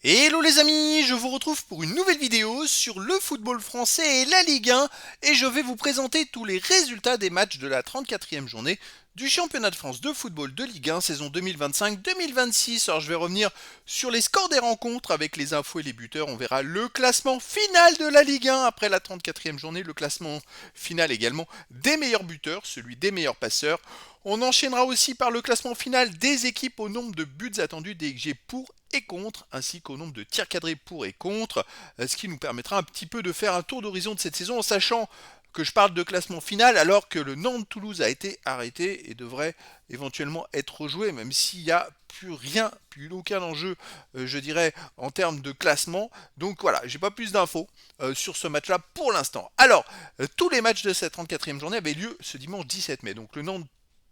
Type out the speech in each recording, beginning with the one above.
Hello les amis, je vous retrouve pour une nouvelle vidéo sur le football français et la Ligue 1 et je vais vous présenter tous les résultats des matchs de la 34e journée du championnat de France de football de Ligue 1 saison 2025-2026. Alors je vais revenir sur les scores des rencontres avec les infos et les buteurs. On verra le classement final de la Ligue 1 après la 34e journée, le classement final également des meilleurs buteurs, celui des meilleurs passeurs. On enchaînera aussi par le classement final des équipes au nombre de buts attendus des XG pour et contre, ainsi qu'au nombre de tirs cadrés pour et contre, ce qui nous permettra un petit peu de faire un tour d'horizon de cette saison en sachant que je parle de classement final alors que le Nantes-Toulouse a été arrêté et devrait éventuellement être rejoué, même s'il n'y a plus rien, plus aucun enjeu, je dirais, en termes de classement. Donc voilà, j'ai pas plus d'infos sur ce match-là pour l'instant. Alors, tous les matchs de cette 34e journée avaient lieu ce dimanche 17 mai. Donc le Nantes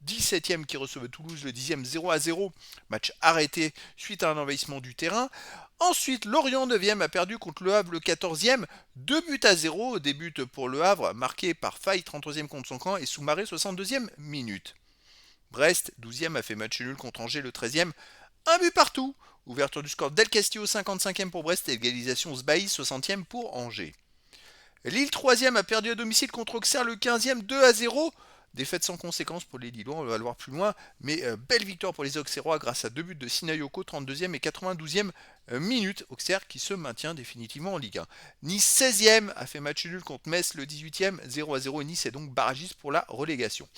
17e qui recevait Toulouse, le 10e 0-0, match arrêté suite à un envahissement du terrain. Ensuite, Lorient 9e a perdu contre Le Havre le 14e, 2-0, des buts pour Le Havre, marqués par Faye 33e contre son camp et Soumaré 62e minute. Brest 12e a fait match nul contre Angers le 13e, un but partout. Ouverture du score d'El Castillo 55e pour Brest et égalisation Sbaïs 60e pour Angers. Lille 3e a perdu à domicile contre Auxerre le 15e 2-0. Défaite sans conséquence pour les Lillois, on va le voir plus loin, mais belle victoire pour les Auxerrois grâce à deux buts de Sinayoko, 32e et 92e minute. Auxerre qui se maintient définitivement en Ligue 1. Nice 16e a fait match nul contre Metz le 18e, 0-0 et Nice est donc barragiste pour la relégation.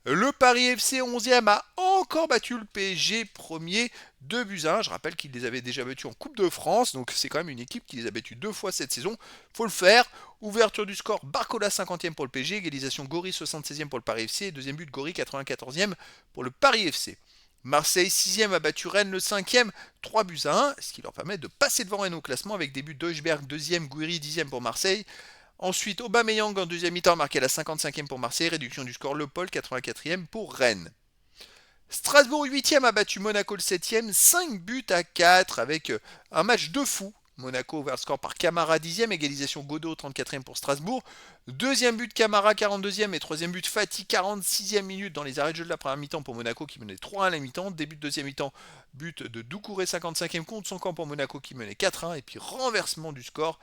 Le Paris FC 11e a encore battu le PSG premier 2-1. Je rappelle qu'il les avait déjà battus en Coupe de France, donc c'est quand même une équipe qui les a battus deux fois cette saison. Faut le faire. Ouverture du score, Barcola 50e pour le PSG, égalisation Gori 76e pour le Paris FC, deuxième but Gori 94e pour le Paris FC. Marseille 6e a battu Rennes le 5e, 3-1, ce qui leur permet de passer devant Rennes au classement avec des buts d'Eusberg 2e, Gouiri 10e pour Marseille. Ensuite, Aubameyang en deuxième mi-temps marqué à la 55e pour Marseille, réduction du score Le Paul 84e pour Rennes. Strasbourg 8e a battu Monaco le 7e, 5 buts à 4 avec un match de fou. Monaco ouvert le score par Camara 10e, égalisation Godot 34e pour Strasbourg. Deuxième but Camara 42e et troisième but Fati 46e minute dans les arrêts de jeu de la première mi-temps pour Monaco qui menait 3-1 à la mi-temps. Début de deuxième mi-temps, but de Doucouré 55e contre son camp pour Monaco qui menait 4-1 et puis renversement du score.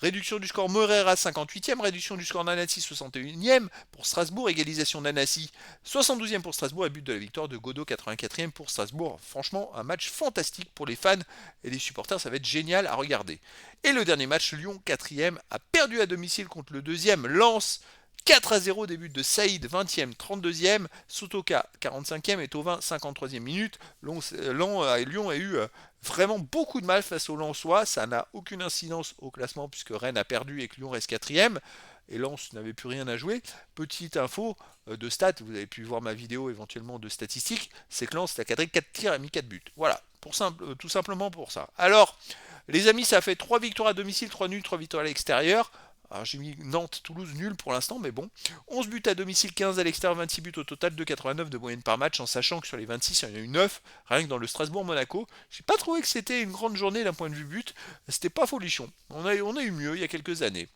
Réduction du score Morera 58e, réduction du score Nanassi 61e pour Strasbourg, égalisation Nanassi 72e pour Strasbourg et but de la victoire de Godot 84e pour Strasbourg. Franchement, un match fantastique pour les fans et les supporters, ça va être génial à regarder. Et le dernier match, Lyon 4e a perdu à domicile contre le deuxième Lens 4-0, début de Saïd 20e, 32e, Sotoka 45e et Tovin 53e minute. Lyon a eu vraiment beaucoup de mal face aux Lensois. Ça n'a aucune incidence au classement puisque Rennes a perdu et que Lyon reste 4e. Et Lens n'avait plus rien à jouer. Petite info de stats, vous avez pu voir ma vidéo éventuellement de statistiques, c'est que Lens a cadré 4 tirs et a mis 4 buts. Voilà, tout simplement pour ça. Alors, les amis, ça fait 3 victoires à domicile, 3 nuls, 3 victoires à l'extérieur. Alors j'ai mis Nantes, Toulouse nul pour l'instant, mais bon. 11 buts à domicile, 15 à l'extérieur, 26 buts au total, 2,89 de moyenne par match, en sachant que sur les 26, il y en a eu 9, rien que dans le Strasbourg-Monaco. J'ai pas trouvé que c'était une grande journée d'un point de vue but, c'était pas folichon. On a eu mieux il y a quelques années.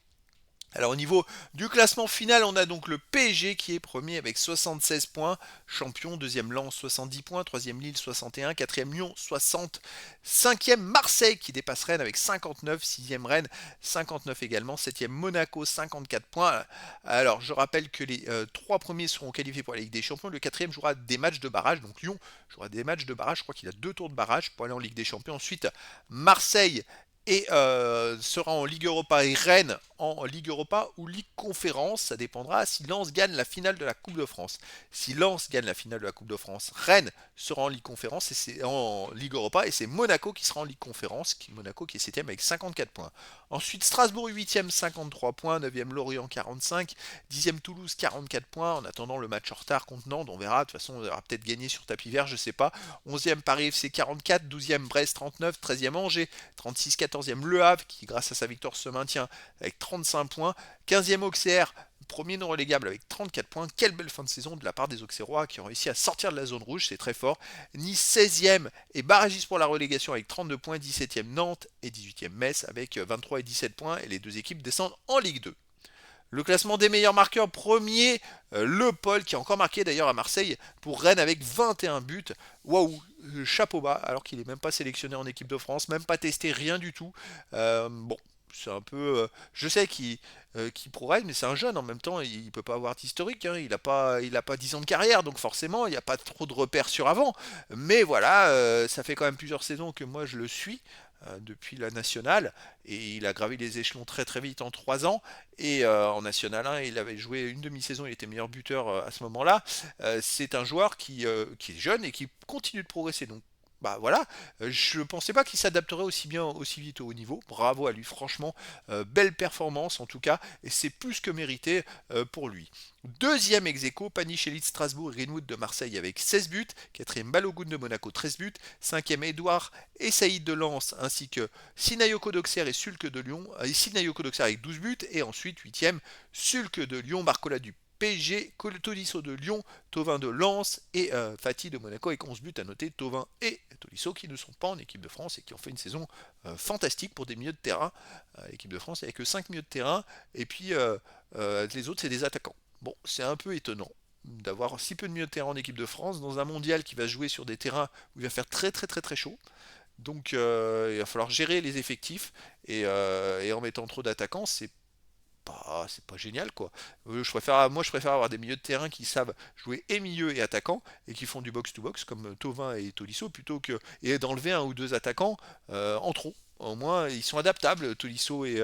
Alors au niveau du classement final, on a donc le PSG qui est premier avec 76 points, champion, deuxième Lens 70 points, troisième Lille 61, quatrième Lyon 60, cinquième Marseille qui dépasse Rennes avec 59, sixième Rennes 59 également, septième Monaco 54 points. Alors je rappelle que les trois premiers seront qualifiés pour la Ligue des Champions, le quatrième jouera des matchs de barrage, donc Lyon jouera des matchs de barrage, je crois qu'il a deux tours de barrage pour aller en Ligue des Champions. Ensuite Marseille et sera en Ligue Europa et Rennes en Ligue Europa ou Ligue Conférence. Ça dépendra si Lens gagne la finale de la Coupe de France. Si Lens gagne la finale de la Coupe de France, Rennes sera en Ligue Conférence et c'est en Ligue Europa et c'est Monaco qui sera en Ligue Conférence. Monaco qui est 7ème avec 54 points. Ensuite Strasbourg 8ème 53 points, 9ème Lorient 45, 10ème Toulouse 44 points. En attendant le match en retard contre Nantes, on verra. De toute façon, on aura peut-être gagné sur tapis vert, je sais pas. 11ème Paris FC 44, 12ème Brest 39, 13ème Angers 36, 14e Le Havre qui grâce à sa victoire se maintient avec 35 points, 15e Auxerre, premier non relégable avec 34 points. Quelle belle fin de saison de la part des Auxerrois qui ont réussi à sortir de la zone rouge, c'est très fort. Nice 16e et barragiste pour la relégation avec 32 points, 17e Nantes et 18e Metz avec 23 et 17 points et les deux équipes descendent en Ligue 2. Le classement des meilleurs marqueurs, premier, Le Paul, qui a encore marqué d'ailleurs à Marseille pour Rennes avec 21 buts. Waouh, chapeau bas, alors qu'il n'est même pas sélectionné en équipe de France, même pas testé, rien du tout. Bon, c'est un peu. Je sais qu'il progresse, mais c'est un jeune en même temps, il peut pas avoir d'historique, hein, il a pas 10 ans de carrière, donc forcément, il n'y a pas trop de repères sur avant. Mais voilà, ça fait quand même plusieurs saisons que moi je le suis. Depuis la nationale, et il a gravi les échelons très très vite en 3 ans, et en national 1 il avait joué une demi-saison, il était meilleur buteur à ce moment-là. C'est un joueur qui est jeune et qui continue de progresser, donc bah voilà, je pensais pas qu'il s'adapterait aussi bien, aussi vite au haut niveau. Bravo à lui, franchement, belle performance en tout cas, et c'est plus que mérité pour lui. Deuxième ex-aequo, Panicelli de Strasbourg et Greenwood de Marseille avec 16 buts. Quatrième, Balogun de Monaco, 13 buts. Cinquième, Edouard et Saïd de Lens, ainsi que Sinayoko d'Auxerre et Sulke de Lyon. Sinayoko d'Auxerre avec 12 buts. Et ensuite, huitième, Sulke de Lyon, Barcola du PSG, Tolisso de Lyon, Tovin de Lens et Fati de Monaco avec 11 buts. À noter Tovin et Tolisso qui ne sont pas en équipe de France et qui ont fait une saison fantastique pour des milieux de terrain. L'équipe de France avec que 5 milieux de terrain, et puis les autres c'est des attaquants. Bon, c'est un peu étonnant d'avoir si peu de milieux de terrain en équipe de France dans un mondial qui va se jouer sur des terrains où il va faire très très très très chaud. Donc il va falloir gérer les effectifs, et en mettant trop d'attaquants, c'est pas génial quoi. Moi je préfère avoir des milieux de terrain qui savent jouer et milieu et attaquant et qui font du box to box comme Tovin et Tolisso, plutôt que et d'enlever un ou deux attaquants en trop. Au moins ils sont adaptables, Tolisso et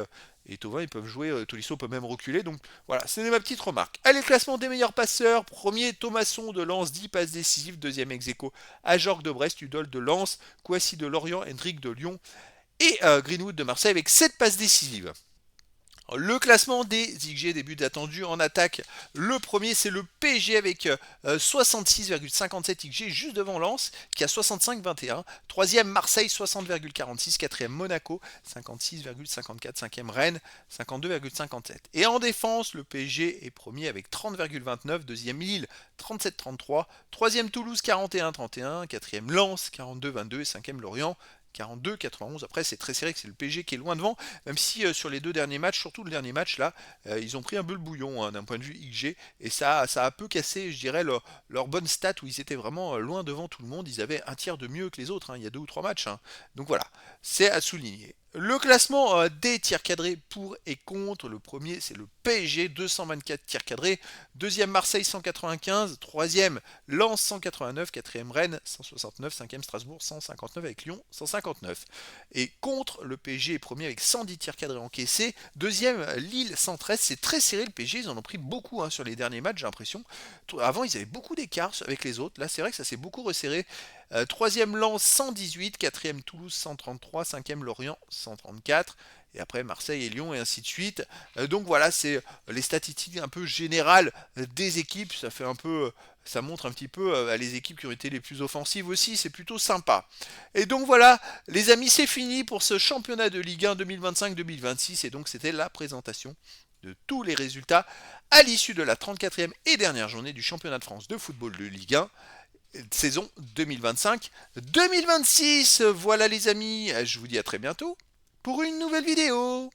Tovin ils peuvent jouer, Tolisso peut même reculer, donc voilà, c'est ma petite remarque. Allez, le classement des meilleurs passeurs, premier Thomasson de Lens, 10 passes décisives, deuxième ex-aequo Ajorc de Brest, Udol de Lens, Kouassi de Lorient, Hendrik de Lyon et Greenwood de Marseille avec 7 passes décisives. Le classement des XG, des buts attendus en attaque. Le premier, c'est le PSG avec 66,57 XG, juste devant Lens, qui a 65,21. Troisième, Marseille, 60,46. Quatrième, Monaco, 56,54. Cinquième, Rennes, 52,57. Et en défense, le PSG est premier avec 30,29. Deuxième, Lille, 37,33. Troisième, Toulouse, 41,31. Quatrième, Lens, 42,22. Et cinquième, Lorient, 42-91. Après, c'est très serré, que c'est le PSG qui est loin devant, même si sur les deux derniers matchs, surtout le dernier match là, ils ont pris un peu le bouillon hein, d'un point de vue XG, et ça a un peu cassé, je dirais, leur bonne stat où ils étaient vraiment loin devant tout le monde. Ils avaient un tiers de mieux que les autres, hein, il y a 2 ou 3 matchs. Hein. Donc voilà, c'est à souligner. Le classement des tirs cadrés pour et contre. Le premier, c'est le PSG, 224 tirs cadrés. Deuxième, Marseille, 195. Troisième, Lens, 189. Quatrième, Rennes, 169. Cinquième, Strasbourg, 159. Avec Lyon, 159. Et contre, le PSG est premier avec 110 tirs cadrés encaissés. Deuxième, Lille, 113. C'est très serré, le PSG. Ils en ont pris beaucoup hein, sur les derniers matchs, j'ai l'impression. Avant, ils avaient beaucoup d'écart avec les autres. Là, c'est vrai que ça s'est beaucoup resserré. Troisième, Lens, 118. Quatrième, Toulouse, 133. Cinquième, Lorient, 134. Et après Marseille et Lyon et ainsi de suite. Donc voilà, c'est les statistiques un peu générales des équipes. Ça montre un petit peu les équipes qui ont été les plus offensives aussi. C'est plutôt sympa. Et donc voilà, les amis, c'est fini pour ce championnat de Ligue 1 2025-2026. Et donc c'était la présentation de tous les résultats à l'issue de la 34e et dernière journée du championnat de France de football de Ligue 1 saison 2025-2026. Voilà les amis, je vous dis à très bientôt pour une nouvelle vidéo.